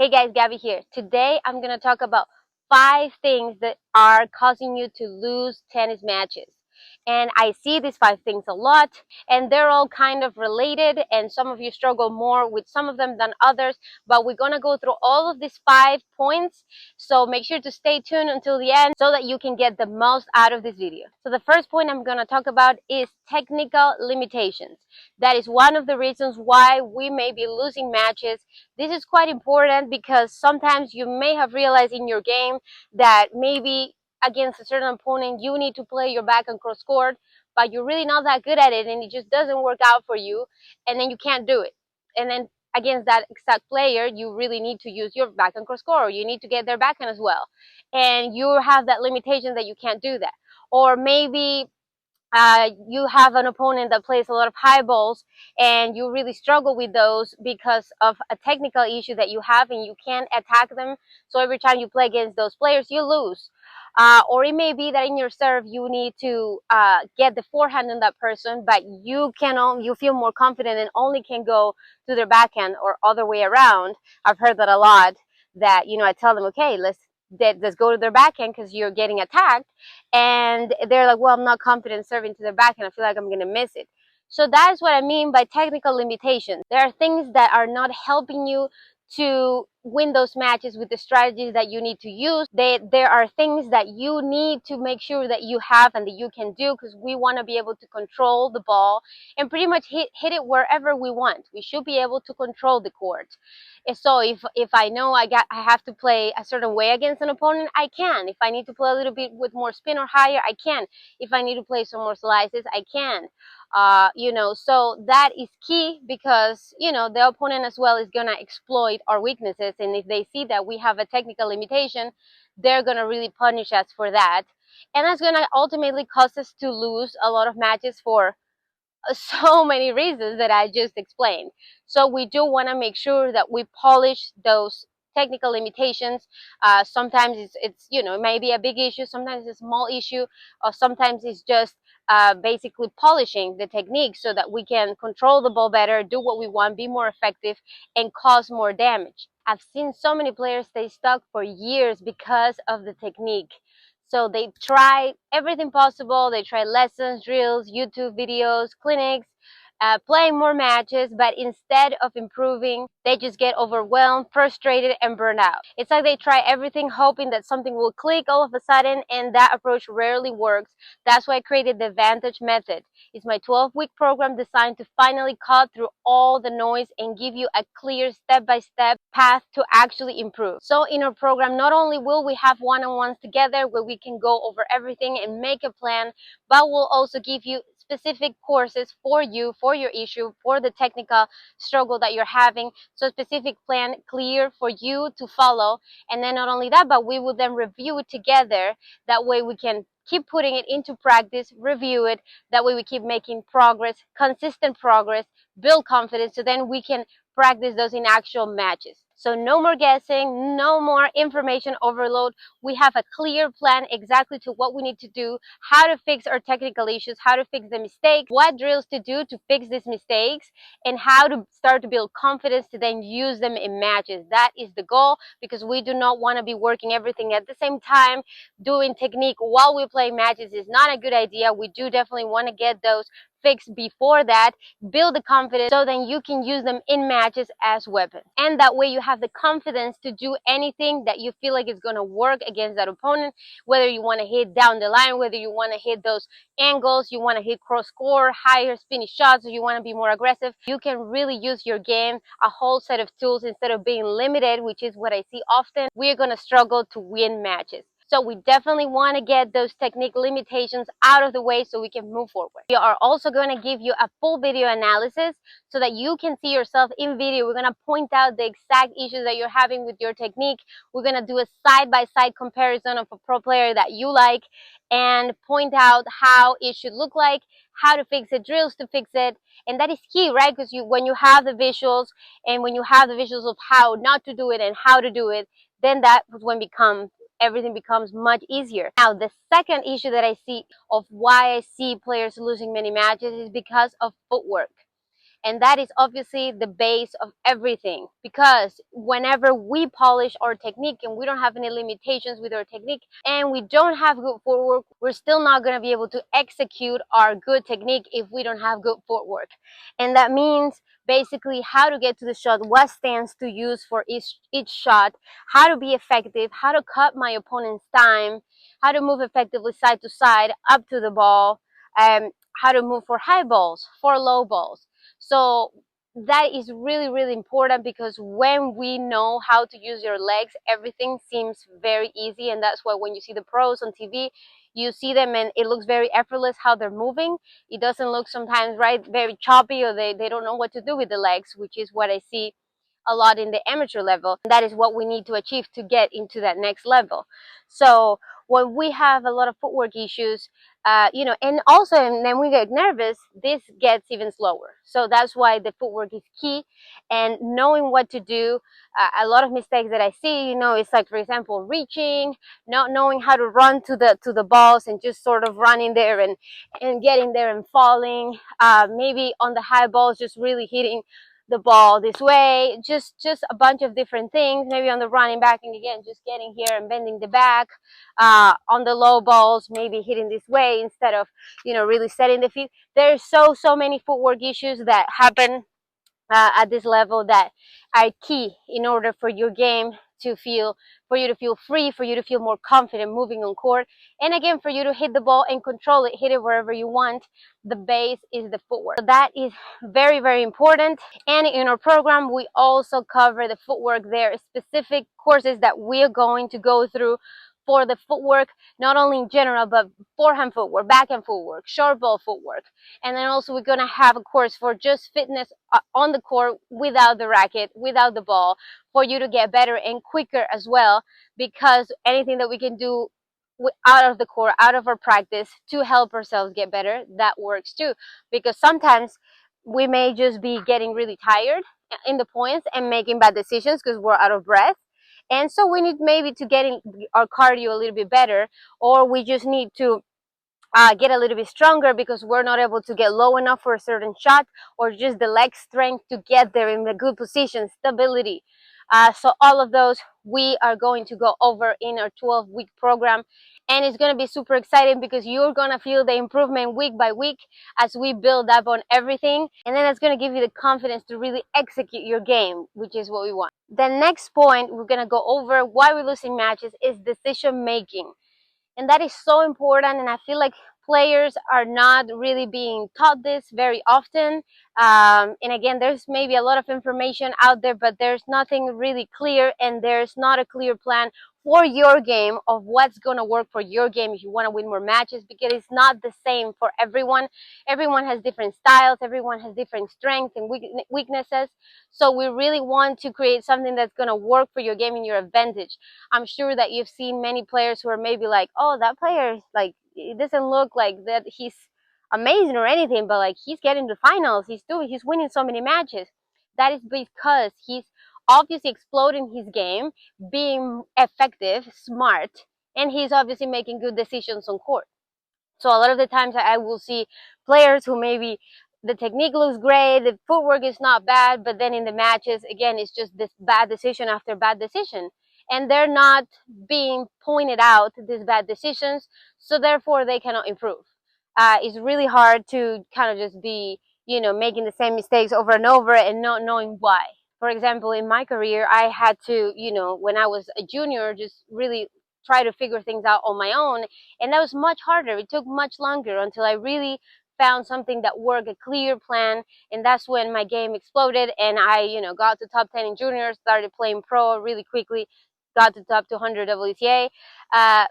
Hey guys, Gabby here. Today I'm going to talk about 5 things that are causing you to lose tennis matches. And I see these 5 things a lot, and they're all kind of related, and some of you struggle more with some of them than others, but we're going to go through all of these 5 points. So make sure to stay tuned until the end so that you can get the most out of this video. So the first point I'm going to talk about is technical limitations. That is one of the reasons why we may be losing matches. This is quite important because sometimes you may have realized in your game that maybe against a certain opponent you need to play your back and cross court, but you're really not that good at it and it just doesn't work out for you, and then you can't do it. And then against that exact player you really need to use your back and cross court, or you need to get their backhand as well, and you have that limitation that you can't do that. Or maybe you have an opponent that plays a lot of high balls and you really struggle with those because of a technical issue that you have and you can't attack them. So every time you play against those players, you lose. Or it may be that in your serve you need to get the forehand on that person, but you feel more confident and only can go to their backhand or other way around. I've heard that a lot. That I tell them, okay, let's go to their backhand because you're getting attacked, and they're like, well, I'm not confident serving to their backhand, I feel like I'm going to miss it. So that's what I mean by technical limitations. There are things that are not helping you to win those matches with the strategies that you need to use. There are things that you need to make sure that you have and that you can do, because we want to be able to control the ball and pretty much hit it wherever we want. We should be able to control the court. So if I know I have to play a certain way against an opponent, I can. If I need to play a little bit with more spin or higher, I can. If I need to play some more slices, I can. So that is key, because the opponent as well is gonna exploit our weaknesses, and if they see that we have a technical limitation, they're gonna really punish us for that, and that's gonna ultimately cause us to lose a lot of matches for so many reasons that I just explained. So we do want to make sure that we polish those technical limitations. Sometimes it may be a big issue, sometimes it's a small issue, or sometimes it's just basically polishing the technique so that we can control the ball better, do what we want, be more effective, and cause more damage. I've seen so many players stay stuck for years because of the technique. So they try everything possible. They try lessons, drills, YouTube videos, clinics, playing more matches, but instead of improving, they just get overwhelmed, frustrated, and burned out. It's like they try everything hoping that something will click all of a sudden, and that approach rarely works. That's why I created the Vantage Method. It's my 12-week program designed to finally cut through all the noise and give you a clear step-by-step path to actually improve. So in our program, not only will we have one-on-ones together where we can go over everything and make a plan, but we'll also give you specific courses for you, for your issue, for the technical struggle that you're having. So a specific plan clear for you to follow. And then not only that, but we will then review it together. That way we can keep putting it into practice, review it. That way we keep making progress, consistent progress, build confidence, so then we can practice those in actual matches. So no more guessing, no more information overload. We have a clear plan exactly to what we need to do, how to fix our technical issues, how to fix the mistakes, what drills to do to fix these mistakes, and how to start to build confidence to then use them in matches. That is the goal, because we do not want to be working everything at the same time. Doing technique while we play matches is not a good idea. We do definitely want to get those fixed before that, build the confidence, so then you can use them in matches as weapons. And that way you have the confidence to do anything that you feel like is going to work against that opponent, whether you want to hit down the line, whether you want to hit those angles, you want to hit cross court, higher spinny shots, or you want to be more aggressive. You can really use your game, a whole set of tools, instead of being limited, which is what I see often. We're going to struggle to win matches. So we definitely want to get those technique limitations out of the way so we can move forward. We are also going to give you a full video analysis so that you can see yourself in video. We're going to point out the exact issues that you're having with your technique. We're going to do a side-by-side comparison of a pro player that you like and point out how it should look like, how to fix it, drills to fix it. And that is key, right? Because when you have the visuals, and when you have the visuals of how not to do it and how to do it, then that was when everything becomes much easier. Now, the second issue that I see of why I see players losing many matches is because of footwork. And that is obviously the base of everything, because whenever we polish our technique and we don't have any limitations with our technique and we don't have good footwork, we're still not going to be able to execute our good technique if we don't have good footwork. And that means basically how to get to the shot, what stance to use for each shot, how to be effective, how to cut my opponent's time, how to move effectively side to side up to the ball, how to move for high balls, for low balls. So that is really, really important, because when we know how to use your legs, everything seems very easy. And that's why when you see the pros on TV, you see them and it looks very effortless how they're moving. It doesn't look sometimes, right, very choppy, or they don't know what to do with the legs, which is what I see a lot in the amateur level. That is what we need to achieve to get into that next level. So when we have a lot of footwork issues, and also, and then we get nervous, this gets even slower. So that's why the footwork is key, and knowing what to do. A lot of mistakes that I see, it's like, for example, reaching, not knowing how to run to the balls, and just sort of running there and getting there and falling. Maybe on the high balls, just really hitting the ball this way, just a bunch of different things. Maybe on the running back, and again, just getting here and bending the back. On the low balls, maybe hitting this way instead of really setting the feet. There's so many footwork issues that happen at this level that are key in order for your game to feel, for you to feel free, for you to feel more confident moving on court, and again, for you to hit the ball and control it, hit it wherever you want. The base is the footwork. So that is very, very important. And in our program, we also cover the footwork. There are specific courses that we're going to go through for the footwork, not only in general, but forehand footwork, backhand footwork, short ball footwork. And then also we're going to have a course for just fitness on the court without the racket, without the ball, for you to get better and quicker as well, because anything that we can do out of the court, out of our practice, to help ourselves get better, that works too. Because sometimes we may just be getting really tired in the points and making bad decisions because we're out of breath. And so we need maybe to get in our cardio a little bit better, or we just need to get a little bit stronger because we're not able to get low enough for a certain shot, or just the leg strength to get there in the good position, stability. So all of those we are going to go over in our 12-week program, and it's going to be super exciting because you're going to feel the improvement week by week as we build up on everything, and then it's going to give you the confidence to really execute your game, which is what we want. The next point we're going to go over why we're losing matches is decision making. And that is so important, and I feel like players are not really being taught this very often. And again, there's maybe a lot of information out there, but there's nothing really clear, and there's not a clear plan for your game of what's going to work for your game if you want to win more matches, because it's not the same for everyone. Everyone has different styles, everyone has different strengths and weaknesses. So we really want to create something that's going to work for your game in your advantage. I'm sure that you've seen many players who are maybe like, oh, that player, like, it doesn't look like that he's amazing or anything, but like, he's getting to finals, he's winning so many matches. That is because he's obviously exploding his game, being effective, smart, and he's obviously making good decisions on court. So a lot of the times I will see players who maybe the technique looks great, the footwork is not bad, but then in the matches, again, it's just this bad decision after bad decision. And they're not being pointed out, these bad decisions, so therefore they cannot improve. It's really hard to kind of just be, making the same mistakes over and over and not knowing why. For example, in my career, I had to, when I was a junior, just really try to figure things out on my own, and that was much harder. It took much longer until I really found something that worked, a clear plan, and that's when my game exploded, and I, got to top 10 in juniors, started playing pro really quickly, got to top 200 WTA.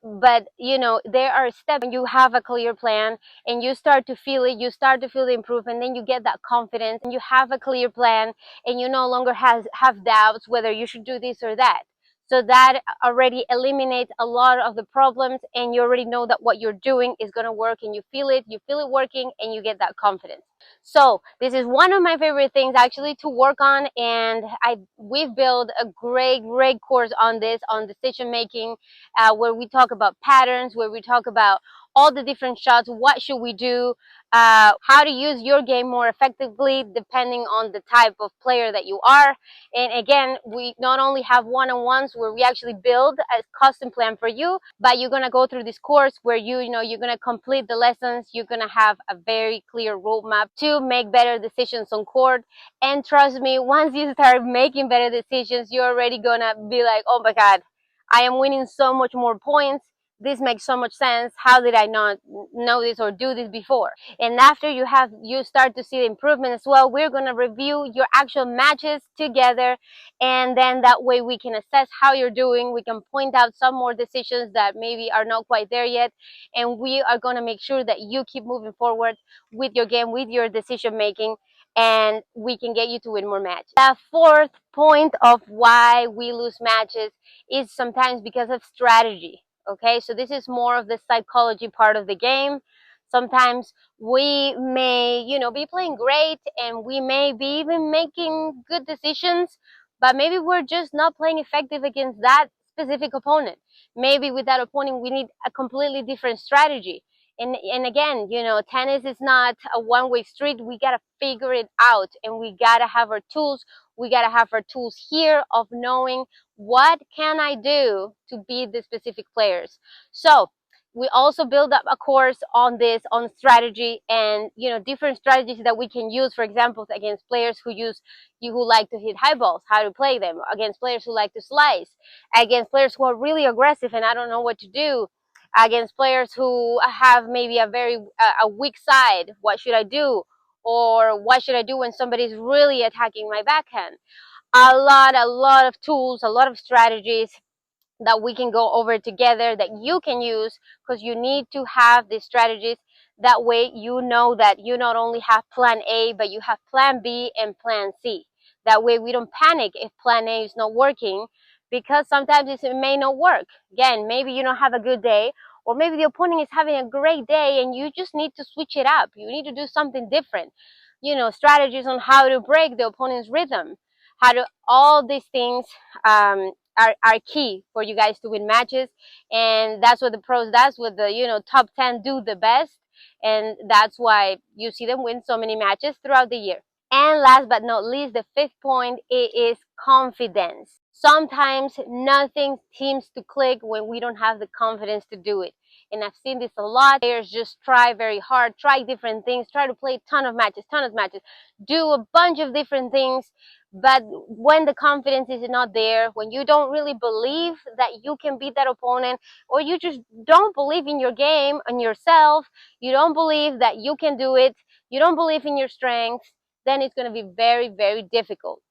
But there are steps when you have a clear plan and you start to feel it, you start to feel the improvement, then you get that confidence, and you have a clear plan, and you no longer have doubts whether you should do this or that. So that already eliminates a lot of the problems, and you already know that what you're doing is going to work, and you feel it working, and you get that confidence. So this is one of my favorite things actually to work on, and we've built a great course on this, on decision making, where we talk about patterns, where we talk about all the different shots, what should we do, how to use your game more effectively depending on the type of player that you are. And again, we not only have one-on-ones where we actually build a custom plan for you, but you're gonna go through this course where you're gonna complete the lessons. You're gonna have a very clear roadmap to make better decisions on court. And trust me, once you start making better decisions, you're already gonna be like, oh my God, I am winning so much more points. This makes so much sense. How did I not know this or do this before? And after you start to see the improvement as well, we're going to review your actual matches together, and then that way we can assess how you're doing. We can point out some more decisions that maybe are not quite there yet, and we are going to make sure that you keep moving forward with your game, with your decision making, and we can get you to win more matches. The fourth point of why we lose matches is sometimes because of strategy. Okay, so this is more of the psychology part of the game. Sometimes we may, be playing great, and we may be even making good decisions, but maybe we're just not playing effective against that specific opponent. Maybe with that opponent, we need a completely different strategy. And again, tennis is not a one-way street. We gotta figure it out, and we gotta have our tools. We gotta have our tools here of knowing what can I do to beat the specific players. So we also build up a course on this, on strategy, and different strategies that we can use, for example, against players who like to hit high balls, how to play them, against players who like to slice, against players who are really aggressive and I don't know what to do, against players who have maybe a weak side. What should I do? Or what should I do when somebody's really attacking my backhand? A lot of tools, a lot of strategies that we can go over together that you can use, because you need to have these strategies. That way you know that you not only have plan A, but you have plan B and plan C. That way we don't panic if plan A is not working, because sometimes it may not work. Again, maybe you don't have a good day, or maybe the opponent is having a great day and you just need to switch it up. You need to do something different. Strategies on how to break the opponent's rhythm, all these things are key for you guys to win matches. And that's what the pros, that's what the top 10 do the best, and that's why you see them win so many matches throughout the year. And last but not least, the fifth point, it is confidence. Sometimes nothing seems to click when we don't have the confidence to do it. And I've seen this a lot. Players just try very hard, try different things, try to play a ton of matches, do a bunch of different things. But when the confidence is not there, when you don't really believe that you can beat that opponent, or you just don't believe in your game and yourself, you don't believe that you can do it, you don't believe in your strengths, then it's going to be very, very difficult.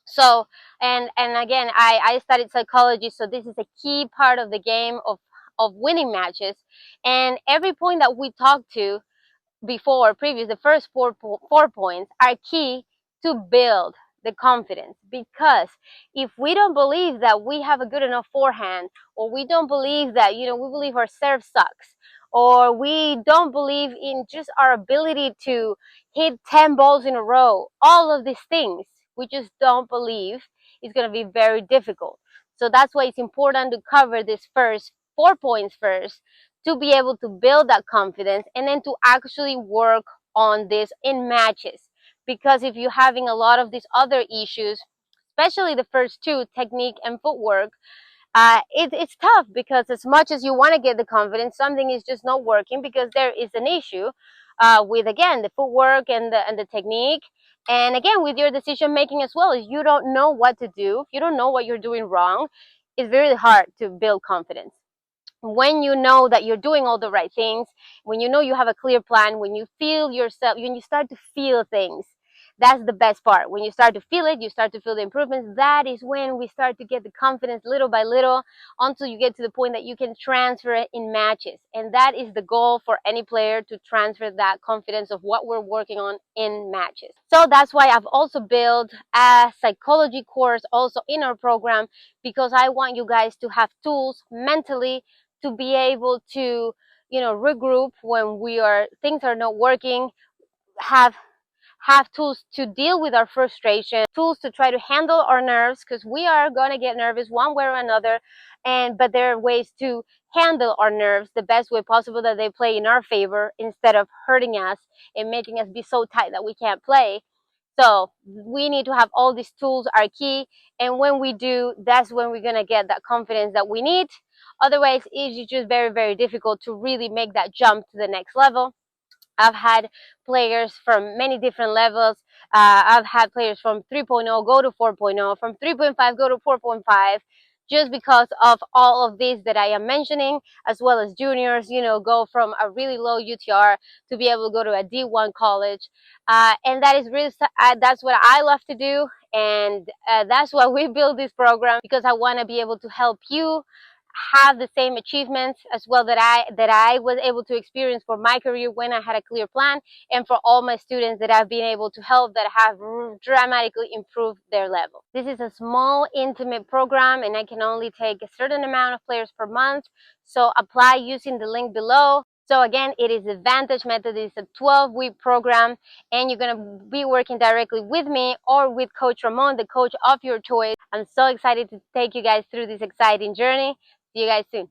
So, and again, I studied psychology, so this is a key part of the game of winning matches. And every point that we talked to the first four points are key to build the confidence. Because if we don't believe that we have a good enough forehand, or we don't believe that, we believe our serve sucks, or we don't believe in just our ability to hit 10 balls in a row, all of these things, we just don't believe, it's going to be very difficult. So that's why it's important to cover these first 4 points first, to be able to build that confidence, and then to actually work on this in matches. Because if you're having a lot of these other issues, especially the first two, technique and footwork, it's tough, because as much as you want to get the confidence, something is just not working because there is an issue with, again, the footwork and the technique. And again, with your decision making as well, if you don't know what to do, if you don't know what you're doing wrong, it's very hard to build confidence. When you know that you're doing all the right things, when you know you have a clear plan, when you feel yourself, when you start to feel things, that's the best part. When you start to feel it, you start to feel the improvements. That is when we start to get the confidence little by little, until you get to the point that you can transfer it in matches. And that is the goal for any player, to transfer that confidence of what we're working on in matches. So that's why I've also built a psychology course also in our program, because I want you guys to have tools mentally to be able to regroup when things are not working, have have tools to deal with our frustration, tools to try to handle our nerves, because we are going to get nervous one way or another. But there are ways to handle our nerves the best way possible, that they play in our favor instead of hurting us and making us be so tight that we can't play. So we need to have all these tools are key, and when we do, that's when we're going to get that confidence that we need. Otherwise, it's just very, very difficult to really make that jump to the next level. I've had players from many different levels. I've had players from 3.0 go to 4.0, from 3.5 go to 4.5, just because of all of these that I am mentioning, as well as juniors, go from a really low UTR to be able to go to a D1 college. And that is really, that's what I love to do. And that's why we build this program, because I want to be able to help you have the same achievements as well that I was able to experience for my career when I had a clear plan, and for all my students that I've been able to help that have dramatically improved their level. This is a small, intimate program, and I can only take a certain amount of players per month. So apply using the link below. So again, it is the Vantage Method. It's a 12-week program, and you're going to be working directly with me or with Coach Ramon, the coach of your choice. I'm so excited to take you guys through this exciting journey. See you guys soon.